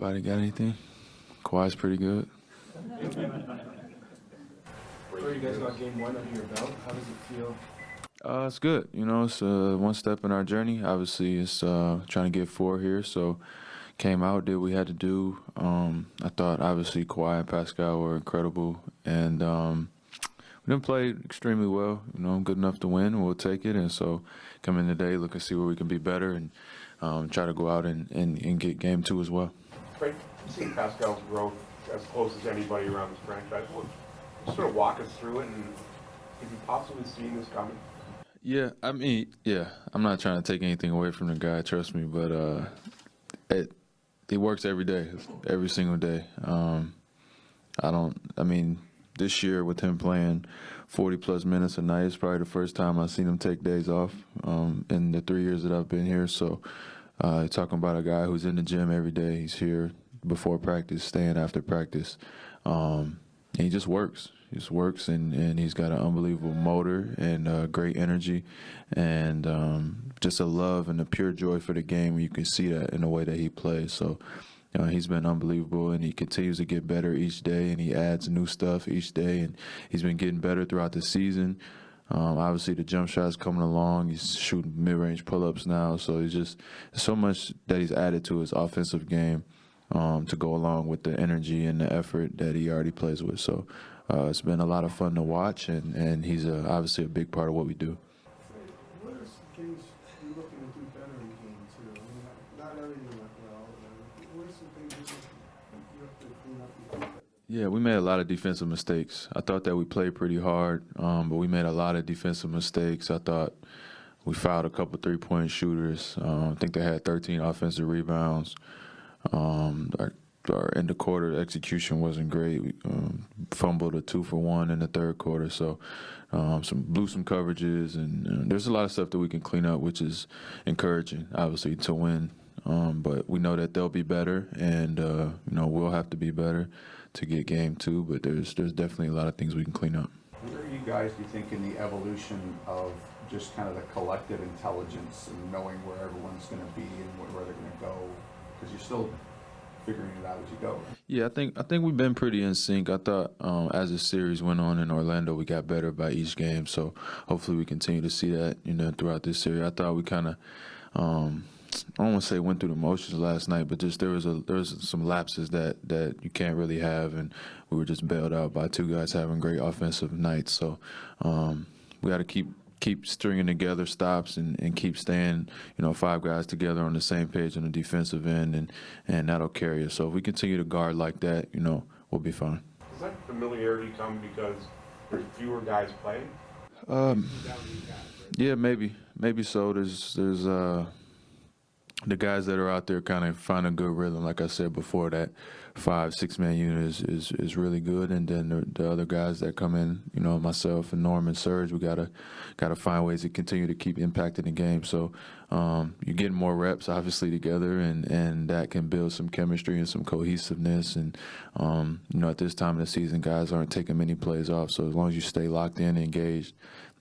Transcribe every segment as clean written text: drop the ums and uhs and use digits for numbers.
Anybody got anything? Kawhi's pretty good. Where you guys got game one under your belt? How does it feel? It's good. You know, it's one step in our journey. Obviously, it's trying to get 4 here. So, came out, did what we had to do. I thought obviously Kawhi and Pascal were incredible, and we didn't play extremely well. You know, good enough to win. We'll take it. And so, come in today, look and see where we can be better, and try to go out and get game 2 as well. Right, seeing Pascal's growth as close as anybody around this franchise, sort of walk us through it, and have you possibly seen this coming? Yeah, I mean, yeah, I'm not trying to take anything away from the guy, trust me, but he works every day, every single day. I mean, this year with him playing 40-plus minutes a night, it's probably the first time I've seen him take days off in the 3 years that I've been here. So you're talking about a guy who's in the gym every day. He's here before practice, staying after practice. And he just works. He just works, and he's got an unbelievable motor and great energy, and just a love and a pure joy for the game. You can see that in the way that he plays. So, you know, he's been unbelievable, and he continues to get better each day, and he adds new stuff each day, and he's been getting better throughout the season. Obviously, the jump shot's coming along. He's shooting mid-range pull-ups now, so he's just so much that he's added to his offensive game to go along with the energy and the effort that he already plays with. So it's been a lot of fun to watch, and he's obviously a big part of what we do. What are some things you're looking to do better in game 2? I mean, not everything went well. What are some things you have to clean up? Yeah, we made a lot of defensive mistakes. I thought that we played pretty hard, but we made a lot of defensive mistakes. I thought we fouled a couple three-point shooters. I think they had 13 offensive rebounds. Our end of quarter execution wasn't great. We fumbled a 2-for-1 in the third quarter. So blew some coverages, and there's a lot of stuff that we can clean up, which is encouraging, obviously, to win. But we know that they'll be better, and you know, we'll have to be better to get game 2. But there's definitely a lot of things we can clean up. Where are you guys, do you think, in the evolution of just kind of the collective intelligence and knowing where everyone's going to be and where they're going to go? Because you're still figuring it out as you go. Right? Yeah, I think we've been pretty in sync. I thought as the series went on in Orlando, we got better by each game. So hopefully we continue to see that, you know, throughout this series. I thought we kind of, I don't want to say went through the motions last night, but just there was some lapses that you can't really have, and we were just bailed out by 2 guys having great offensive nights. So we got to keep stringing together stops and keep staying, you know, 5 guys together on the same page on the defensive end, and that'll carry us. So if we continue to guard like that, you know, we'll be fine. Does that familiarity come because there's fewer guys playing? Yeah, maybe so. There's the guys that are out there kind of find a good rhythm. Like I said before, that 5-6 man unit is really good, and then the other guys that come in, you know, myself and Norm and Serge, we gotta find ways to continue to keep impacting the game. So you're getting more reps, obviously, together, and that can build some chemistry and some cohesiveness. And you know, at this time of the season, guys aren't taking many plays off. So as long as you stay locked in and engaged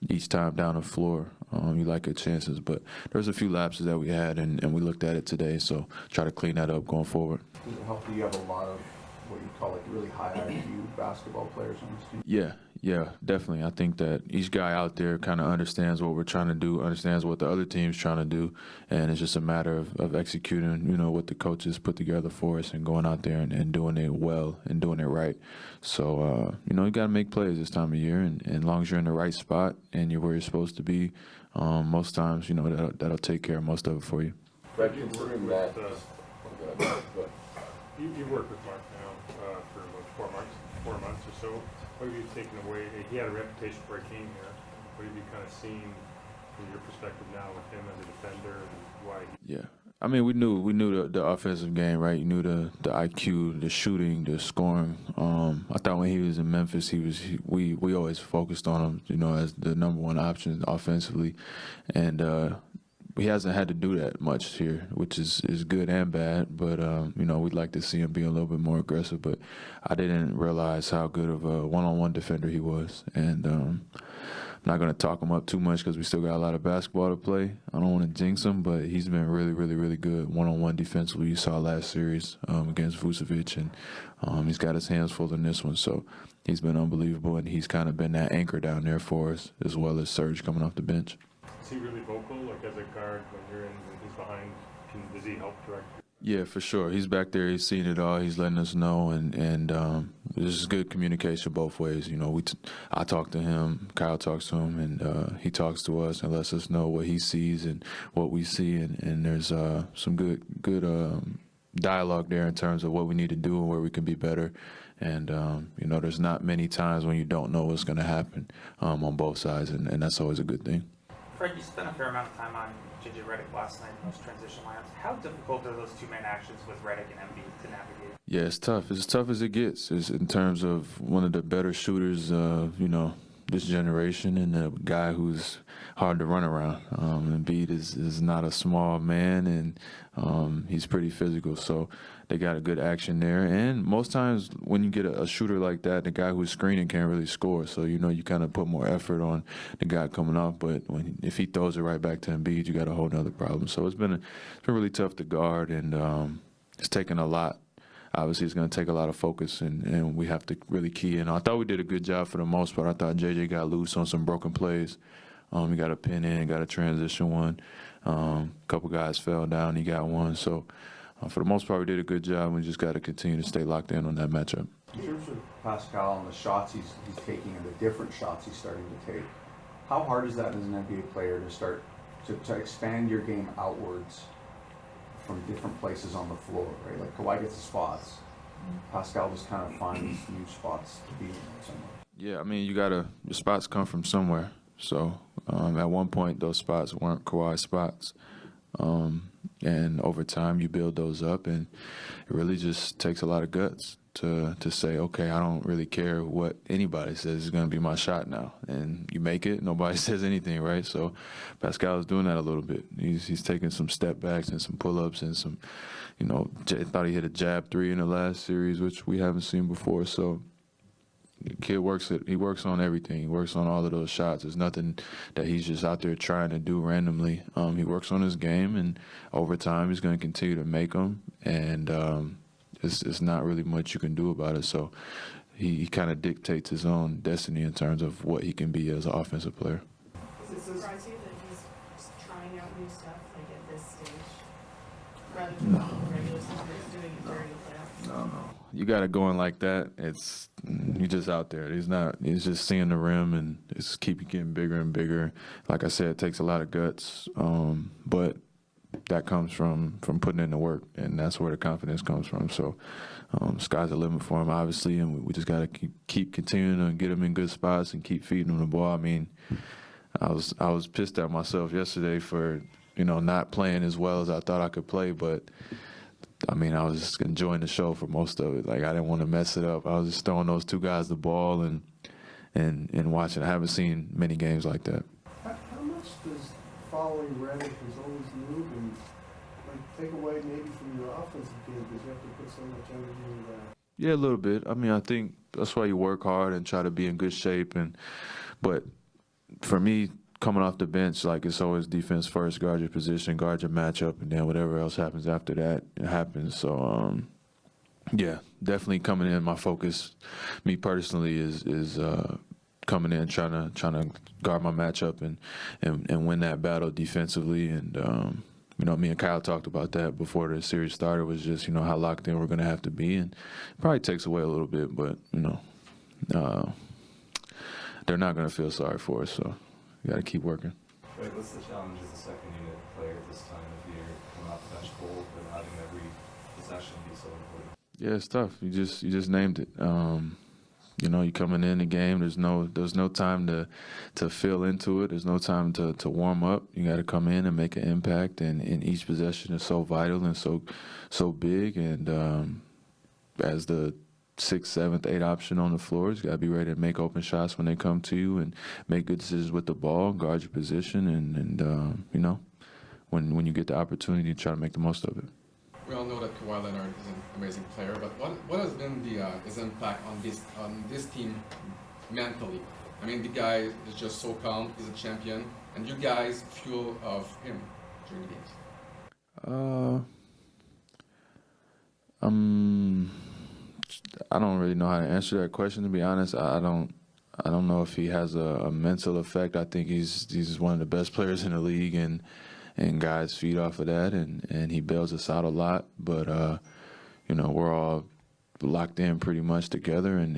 each time down the floor, you like your chances. But there's a few lapses that we had, and we looked at it today, so try to clean that up going forward. Does it help that you have a lot of what you call like really high IQ basketball players on this team? Yeah, definitely. I think that each guy out there kind of understands what we're trying to do, understands what the other team's trying to do, and it's just a matter of executing, you know, what the coaches put together for us and going out there and doing it well and doing it right. So, you know, you got to make plays this time of year, and as long as you're in the right spot and you're where you're supposed to be, most times, you know, that'll take care of most of it for you. But you worked with Mark now for about 4 months or so. What have you taken away? He had a reputation before he came here. What have you kind of seen from your perspective now with him as a defender, and why? Yeah, I mean, we knew the offensive game, right? You knew the IQ, the shooting, the scoring. I thought when he was in Memphis, we always focused on him, you know, as the #1 option offensively, and he hasn't had to do that much here, which is good and bad. But you know, we'd like to see him be a little bit more aggressive. But I didn't realize how good of a one-on-one defender he was, and not going to talk him up too much because we still got a lot of basketball to play. I don't want to jinx him, but he's been really, really, really good one-on-one defensively. You saw last series against Vucevic, and he's got his hands full in this one. So he's been unbelievable, and he's kind of been that anchor down there for us, as well as Serge coming off the bench. Is he really vocal, like as a guard when you're in and he's behind? Does he help direct? Yeah, for sure. He's back there. He's seen it all. He's letting us know, and there's good communication both ways. You know, I talk to him, Kyle talks to him, and he talks to us and lets us know what he sees and what we see, and there's some good dialogue there in terms of what we need to do and where we can be better. And you know, there's not many times when you don't know what's going to happen on both sides, and that's always a good thing. Fred, you spent a fair amount of time on J.J. Redick last night in those transition lineups. How difficult are those two-man actions with Redick and Embiid to navigate? Yeah, it's tough. It's as tough as it gets. It's in terms of one of the better shooters, you know, this generation, and a guy who's hard to run around. Embiid is not a small man, and he's pretty physical. So they got a good action there. And most times when you get a shooter like that, the guy who's screening can't really score. So, you know, you kind of put more effort on the guy coming off. But if he throws it right back to Embiid, you got a whole nother problem. So it's been really tough to guard, and it's taken a lot. Obviously, it's going to take a lot of focus, and we have to really key in. I thought we did a good job for the most part. I thought J.J. got loose on some broken plays. He got a pin in, got a transition one. A couple guys fell down. He got one. So for the most part, we did a good job. We just got to continue to stay locked in on that matchup. In terms of Pascal and the shots he's taking and the different shots he's starting to take, how hard is that as an NBA player to start to expand your game outwards from different places on the floor, right? Like Kawhi gets the spots. Pascal just kind of finds new spots to be in somewhere. Yeah, I mean, your spots come from somewhere. So at one point, those spots weren't Kawhi spots. And over time, you build those up, and it really just takes a lot of guts to say, okay, I don't really care what anybody says is going to be my shot now. And you make it, nobody says anything, right? So Pascal is doing that a little bit. He's taking some step backs and some pull-ups and some, you know, thought he hit a jab three in the last series, which we haven't seen before. So the kid he works on everything. He works on all of those shots. There's nothing that he's just out there trying to do randomly. He works on his game, and over time he's going to continue to make them. And it's not really much you can do about it. So he kind of dictates his own destiny in terms of what he can be as an offensive player. Does it surprise you that he's just trying out new stuff like at this stage, rather than regular season, he's doing it during the playoffs? No. You got it going like that. You're just out there. He's just seeing the rim, and it's keep getting bigger and bigger. Like I said, it takes a lot of guts, but that comes from putting in the work, and that's where the confidence comes from. So sky's the limit for him, obviously, and we just got to keep continuing to get him in good spots and keep feeding him the ball. I mean, I was pissed at myself yesterday for, you know, not playing as well as I thought I could play, but I mean, I was just enjoying the show for most of it. Like, I didn't want to mess it up. I was just throwing those two guys the ball and watching. I haven't seen many games like that. How much does following Redick is always new and like take away maybe from your offensive game because you have to put so much energy into that? Yeah, a little bit. I mean, I think that's why you work hard and try to be in good shape. But for me, coming off the bench, like, it's always defense first, guard your position, guard your matchup, and then whatever else happens after that, it happens. So, yeah, definitely coming in, my focus, me personally, is coming in trying to guard my matchup and win that battle defensively. And, you know, me and Kyle talked about that before the series started, was just, you know, how locked in we're going to have to be. And it probably takes away a little bit, but, you know, they're not going to feel sorry for us, so you got to keep working. Wait, what's the challenge as a second unit player at this time of year, coming off the bench cold, but having every possession be so important? Yeah, it's tough. You just named it. You know, you coming in the game. There's no time to fill into it. There's no time to warm up. You got to come in and make an impact. And each possession is so vital and so big. And as the 6th, 7th, 8th option on the floor, you got to be ready to make open shots when they come to you and make good decisions with the ball, guard your position, and you know, when you get the opportunity, try to make the most of it. We all know that Kawhi Leonard is an amazing player, but what has been his impact on this team mentally? I mean, the guy is just so calm. He's a champion, and you guys fuel of him during the games. I don't really know how to answer that question, to be honest. I don't know if he has a mental effect. I think he's one of the best players in the league, and guys feed off of that, and he bails us out a lot. But we're all locked in pretty much together, and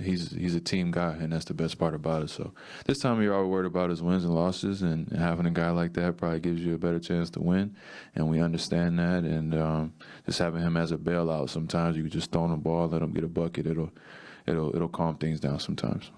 he's a team guy, and that's the best part about it. So this time of year, all we're worried about is wins and losses, and having a guy like that probably gives you a better chance to win, and we understand that. And just having him as a bailout, sometimes you can just throw him the ball, let him get a bucket. It'll calm things down sometimes.